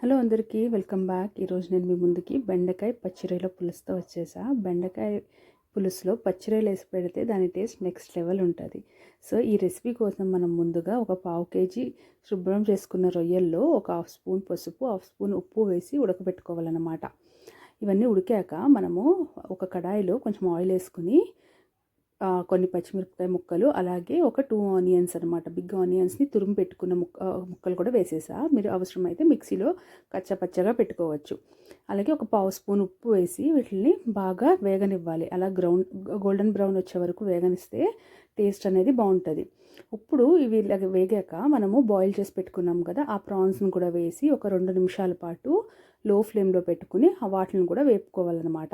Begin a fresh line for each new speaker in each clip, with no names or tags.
Hello అందరికీ welcome back. ఈరోజు నేను మీ ముందుకి బెండకాయ పచ్చిరొయ్యల పులుసుతో వచ్చేసా. బెండకాయ పులుసులో పచ్చిరొయ్యలు వేసి పెడితే దాని టేస్ట్ నెక్స్ట్ లెవెల్ ఉంటుంది. సో ఈ రెసిపీ కోసం మనం ముందుగా ఒక పావు కేజీ శుభ్రం చేసుకున్న రొయ్యల్లో ఒక హాఫ్ స్పూన్ పసుపు, హాఫ్ స్పూన్ ఉప్పు వేసి ఉడకబెట్టుకోవాలన్నమాట. ఇవన్నీ ఉడికాక మనము ఒక కడాయిలో కొంచెం ఆయిల్ వేసుకుని కొన్ని పచ్చిమిరపకాయ ముక్కలు, అలాగే ఒక 2 ఆనియన్స్ అనమాట, బిగ్ ఆనియన్స్ని తురుము పెట్టుకున్న ముక్కలు కూడా వేసేసా. మీరు అవసరమైతే మిక్సీలో కచ్చపచ్చగా పెట్టుకోవచ్చు. అలాగే ఒక పావు స్పూన్ ఉప్పు వేసి వీటిని బాగా వేగనివ్వాలి. అలా గోల్డెన్ బ్రౌన్ వచ్చే వరకు వేగనిస్తే టేస్ట్ అనేది బాగుంటుంది. ఇప్పుడు ఇవి ఇలాగ వేగాక మనము బాయిల్ చేసి పెట్టుకున్నాం కదా, ఆ ప్రాన్స్ని కూడా వేసి ఒక 2 నిమిషాల పాటు లో ఫ్లేమ్లో పెట్టుకుని వాటిని కూడా వేపుకోవాలన్నమాట.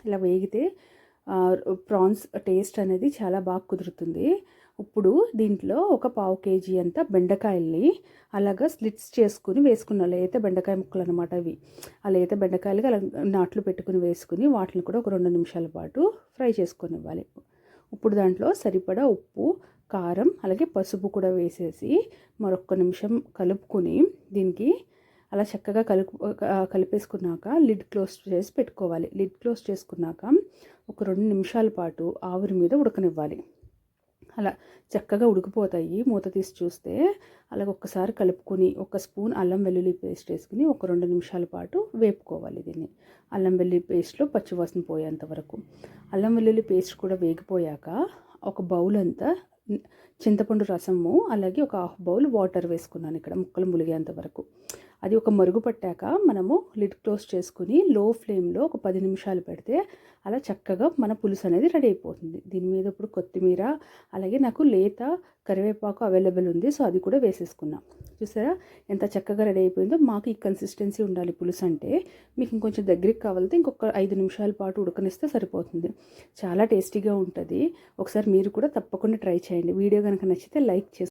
ఇలా వేగితే ప్రాన్స్ టేస్ట్ అనేది చాలా బాగా కుదురుతుంది. ఇప్పుడు దీంట్లో ఒక పావు కేజీ అంతా బెండకాయల్ని అలాగా స్లిట్స్ చేసుకుని వేసుకున్న లేత బెండకాయ ముక్కలు అనమాట. ఇవి ఆ లేత బెండకాయలకి అలా నాట్లు పెట్టుకుని వేసుకుని వాటిని కూడా ఒక 2 నిమిషాల పాటు ఫ్రై చేసుకొని ఇవ్వాలి. ఇప్పుడు దాంట్లో సరిపడా ఉప్పు, కారం, అలాగే పసుపు కూడా వేసేసి మరొక నిమిషం కలుపుకొని దీనికి అలా చక్కగా కలిపేసుకున్నాక లిడ్ క్లోజ్ చేసి పెట్టుకోవాలి. లిడ్ క్లోజ్ చేసుకున్నాక ఒక 2 నిమిషాల పాటు ఆవిరి మీద ఉడకనివ్వాలి. అలా చక్కగా ఉడికిపోతాయి. మూత తీసి చూస్తే అలాగ ఒక్కసారి కలుపుకొని ఒక స్పూన్ అల్లం వెల్లుల్లి పేస్ట్ వేసుకుని ఒక 2 నిమిషాల పాటు వేపుకోవాలి. దీన్ని అల్లం వెల్లుల్లి పేస్ట్లో పచ్చివాసన పోయేంత వరకు. అల్లం వెల్లుల్లి పేస్ట్ కూడా వేగిపోయాక ఒక బౌల్ అంతా చింతపండు రసము, అలాగే ఒక హాఫ్ బౌల్ వాటర్ వేసుకున్నాను ఇక్కడ ముక్కలు ములిగేంత వరకు. అది ఒక మరుగు పట్టాక మనము లిడ్ క్లోజ్ చేసుకుని లో ఫ్లేమ్లో ఒక 10 నిమిషాలు పెడితే అలా చక్కగా మన పులుసు అనేది రెడీ అయిపోతుంది. దీని మీద ఇప్పుడు కొత్తిమీర, అలాగే నాకు లేత కరివేపాకు అవైలబుల్ ఉంది, సో అది కూడా వేసేసుకున్నాం. చూసారా ఎంత చక్కగా రెడీ అయిపోయిందో. మాకు ఈ కన్సిస్టెన్సీ ఉండాలి పులుసు అంటే. మీకు ఇంకొంచెం దగ్గరికి కావాలంటే ఇంకొక 5 నిమిషాల పాటు ఉడకనిస్తే సరిపోతుంది. చాలా టేస్టీగా ఉంటుంది. ఒకసారి మీరు కూడా తప్పకుండా ట్రై చేయండి. వీడియో కనుక నచ్చితే లైక్ చేసి